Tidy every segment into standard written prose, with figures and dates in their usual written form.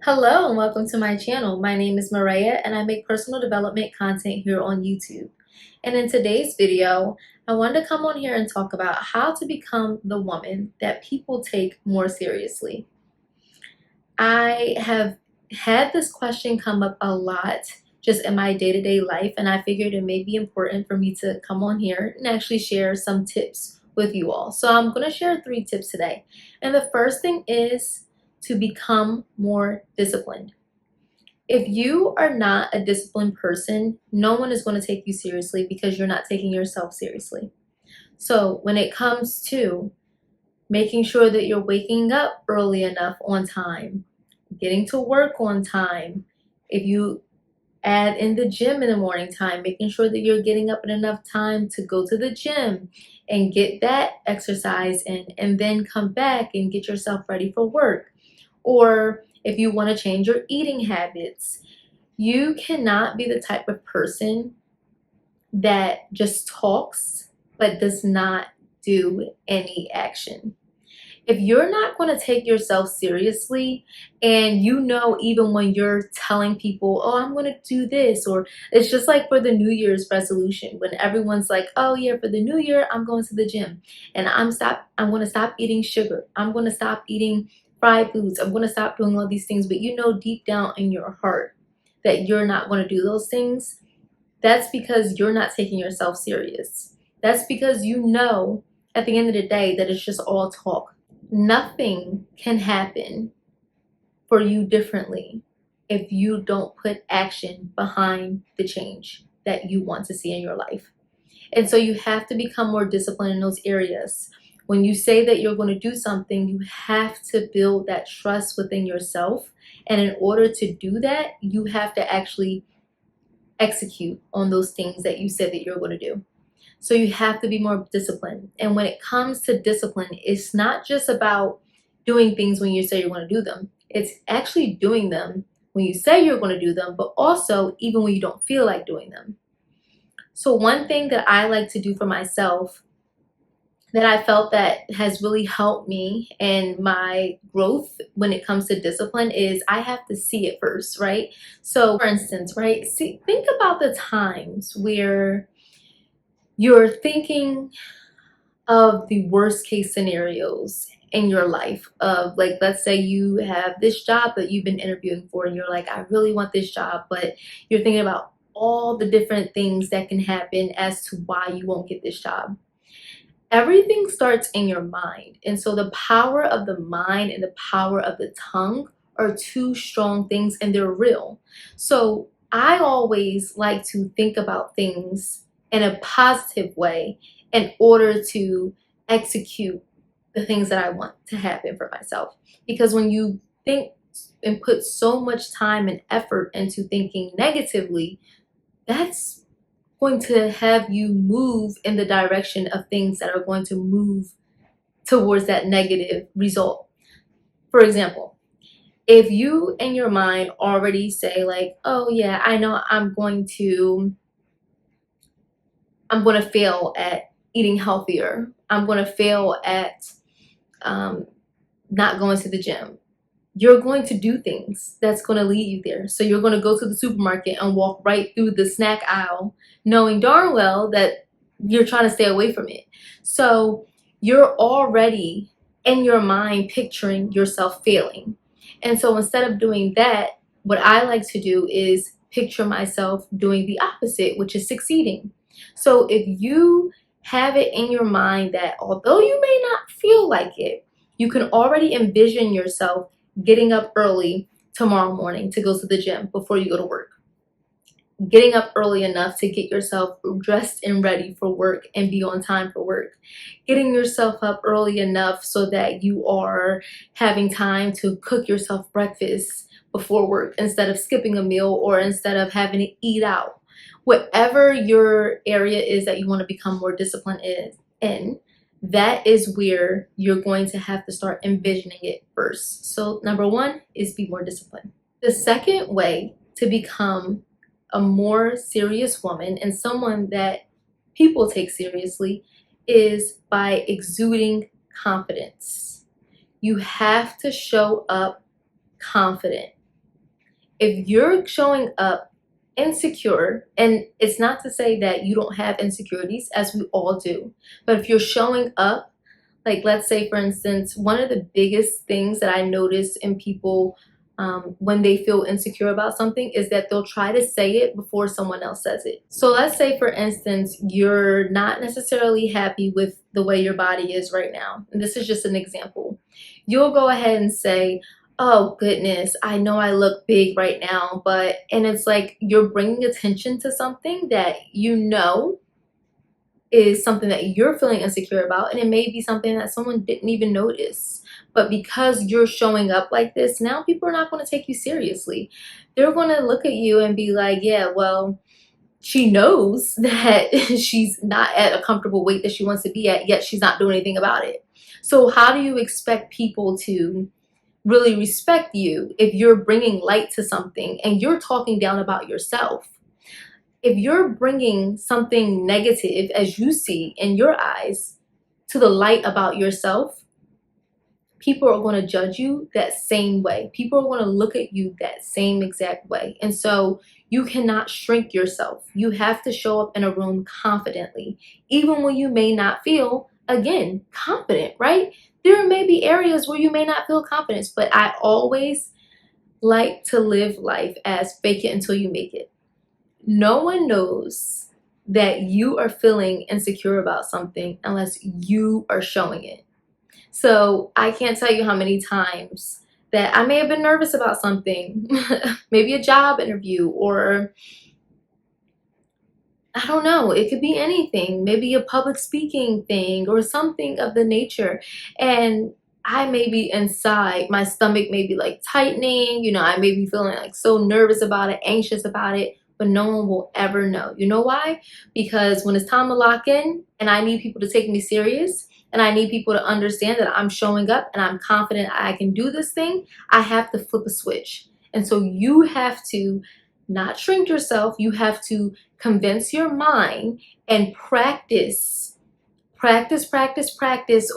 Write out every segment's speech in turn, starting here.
Hello and welcome to my channel. My name is Maria and I make personal development content here on YouTube. And in today's video, I wanted to come on here and talk about how to become the woman that people take more seriously. I have had this question come up a lot just in my day-to-day life, and I figured it may be important for me to come on here and actually share some tips with you all. So I'm going to share 3 tips today. And the first thing is to become more disciplined. If you are not a disciplined person, no one is going to take you seriously because you're not taking yourself seriously. So when it comes to making sure that you're waking up early enough on time, getting to work on time, if you add in the gym in the morning time, making sure that you're getting up in enough time to go to the gym and get that exercise in, and then come back and get yourself ready for work. Or if you want to change your eating habits, you cannot be the type of person that just talks but does not do any action. If you're not going to take yourself seriously, and you know, even when you're telling people, oh, I'm going to do this, or it's just like for the New Year's resolution, when everyone's like, oh yeah, for the new year, I'm going to the gym and I'm going to stop eating sugar. I'm going to stop eating fried foods. I'm going to stop doing all these things. But you know, deep down in your heart that you're not going to do those things. That's because you're not taking yourself serious. That's because you know at the end of the day that it's just all talk. Nothing can happen for you differently if you don't put action behind the change that you want to see in your life. And so you have to become more disciplined in those areas. When you say that you're going to do something, you have to build that trust within yourself. And in order to do that, you have to actually execute on those things that you said that you're going to do. So you have to be more disciplined. And when it comes to discipline, it's not just about doing things when you say you're going to do them. It's actually doing them when you say you're going to do them, but also even when you don't feel like doing them. So one thing that I like to do for myself that I felt that has really helped me and my growth when it comes to discipline is I have to see it first, right? So for instance, right, think about the times where you're thinking of the worst case scenarios in your life of, like, let's say you have this job that you've been interviewing for and you're like, I really want this job, but you're thinking about all the different things that can happen as to why you won't get this job. Everything starts in your mind. And so the power of the mind and the power of the tongue are 2 strong things, and they're real. So I always like to think about things in a positive way in order to execute the things that I want to happen for myself. Because when you think and put so much time and effort into thinking negatively, that's going to have you move in the direction of things that are going to move towards that negative result. For example, if you in your mind already say like, oh yeah, I know I'm going to fail at eating healthier. I'm going to fail at not going to the gym. You're going to do things that's going to lead you there. So you're going to go to the supermarket and walk right through the snack aisle, knowing darn well that you're trying to stay away from it. So you're already in your mind picturing yourself failing. And so instead of doing that, what I like to do is picture myself doing the opposite, which is succeeding. So if you have it in your mind that although you may not feel like it, you can already envision yourself getting up early tomorrow morning to go to the gym before you go to work. Getting up early enough to get yourself dressed and ready for work and be on time for work. Getting yourself up early enough so that you are having time to cook yourself breakfast before work instead of skipping a meal or instead of having to eat out. Whatever your area is that you want to become more disciplined in, that is where you're going to have to start envisioning it first. So number 1 is be more disciplined. The second way to become a more serious woman and someone that people take seriously is by exuding confidence. You have to show up confident. If you're showing up insecure, and it's not to say that you don't have insecurities, as we all do, but if you're showing up, like let's say for instance, one of the biggest things that I notice in people when they feel insecure about something is that they'll try to say it before someone else says it. So let's say for instance, you're not necessarily happy with the way your body is right now, and this is just an example. You'll go ahead and say, oh goodness, I know I look big right now, but, and it's like you're bringing attention to something that you know is something that you're feeling insecure about, and it may be something that someone didn't even notice. But because you're showing up like this, now people are not going to take you seriously. They're going to look at you and be like, yeah, well, she knows that she's not at a comfortable weight that she wants to be at, yet she's not doing anything about it. So how do you expect people to really respect you if you're bringing light to something and you're talking down about yourself? If you're bringing something negative as you see in your eyes to the light about yourself, people are going to judge you that same way. People are going to look at you that same exact way. And so you cannot shrink yourself. You have to show up in a room confidently, even when you may not feel, again, confident, right? There may be areas where you may not feel confidence, but I always like to live life as fake it until you make it. No one knows that you are feeling insecure about something unless you are showing it. So I can't tell you how many times that I may have been nervous about something, maybe a job interview, or I don't know, it could be anything, maybe a public speaking thing or something of the nature. And I may be inside, my stomach may be like tightening, I may be feeling like so nervous about it, anxious about it, but no one will ever know. You know why? Because when it's time to lock in and I need people to take me serious and I need people to understand that I'm showing up and I'm confident I can do this thing, I have to flip a switch. And so you have to not shrink yourself, you have to convince your mind and practice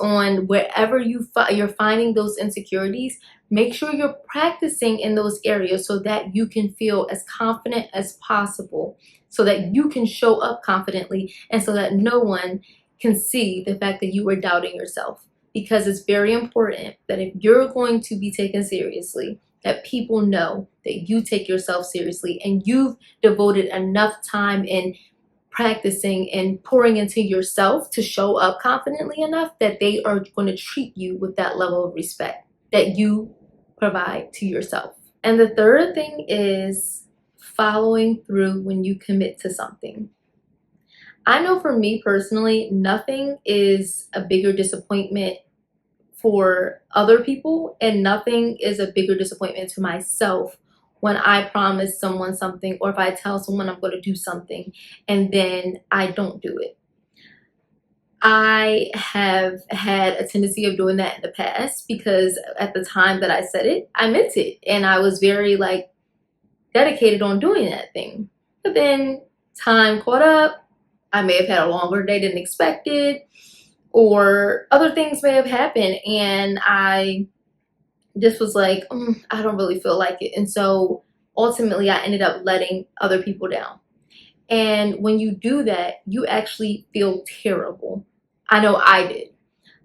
on wherever you're finding those insecurities. Make sure you're practicing in those areas so that you can feel as confident as possible, so that you can show up confidently, and so that no one can see the fact that you are doubting yourself. Because it's very important that if you're going to be taken seriously, that people know that you take yourself seriously and you've devoted enough time in practicing and pouring into yourself to show up confidently enough that they are going to treat you with that level of respect that you provide to yourself. And the third thing is following through when you commit to something. I know for me personally, nothing is a bigger disappointment for other people, and nothing is a bigger disappointment to myself when I promise someone something, or if I tell someone I'm going to do something and then I don't do it. I have had a tendency of doing that in the past because at the time that I said it, I meant it, and I was very dedicated on doing that thing. But then time caught up. I may have had a longer day than expected, or other things may have happened, and I just was like, I don't really feel like it. And so ultimately I ended up letting other people down. And when you do that, you actually feel terrible. I know I did.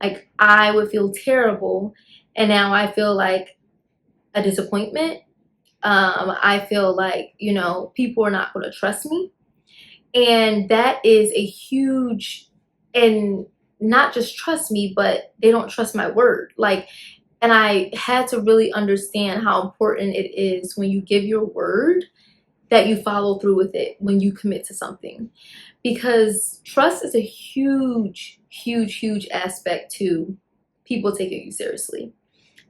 Like, I would feel terrible, and now I feel like a disappointment. I feel like, people are not going to trust me. And that is a huge, and not just trust me, but they don't trust my word. And I had to really understand how important it is when you give your word that you follow through with it when you commit to something. Because trust is a huge, huge, huge aspect to people taking you seriously.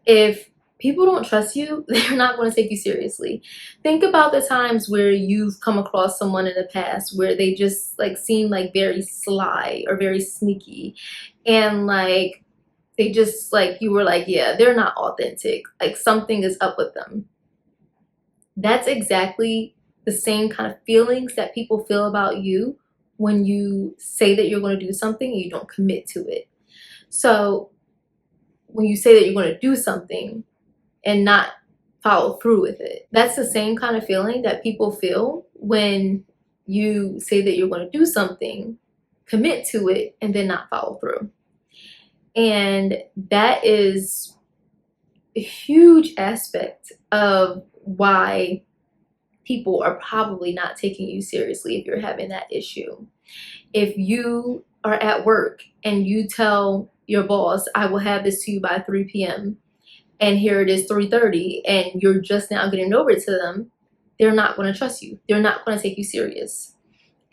If people don't trust you, they're not going to take you seriously. Think about the times where you've come across someone in the past where they just seem very sly or very sneaky, and they just you were like, yeah, they're not authentic, something is up with them. That's exactly the same kind of feelings that people feel about you when you say that you're going to do something and you don't commit to it. So when you say that you're going to do something and not follow through with it. That's the same kind of feeling that people feel when you say that you're going to do something, commit to it, and then not follow through. And that is a huge aspect of why people are probably not taking you seriously if you're having that issue. If you are at work and you tell your boss, I will have this to you by 3 p.m., and here it is 3:30, and you're just now getting over to them, they're not going to trust you. They're not going to take you serious.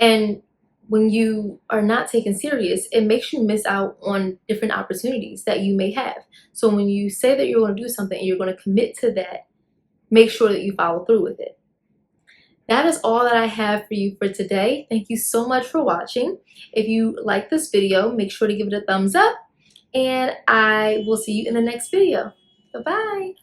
And when you are not taken serious, it makes you miss out on different opportunities that you may have. So when you say that you're going to do something and you're going to commit to that, make sure that you follow through with it. That is all that I have for you for today. Thank you so much for watching. If you like this video, make sure to give it a thumbs up, and I will see you in the next video. Bye-bye.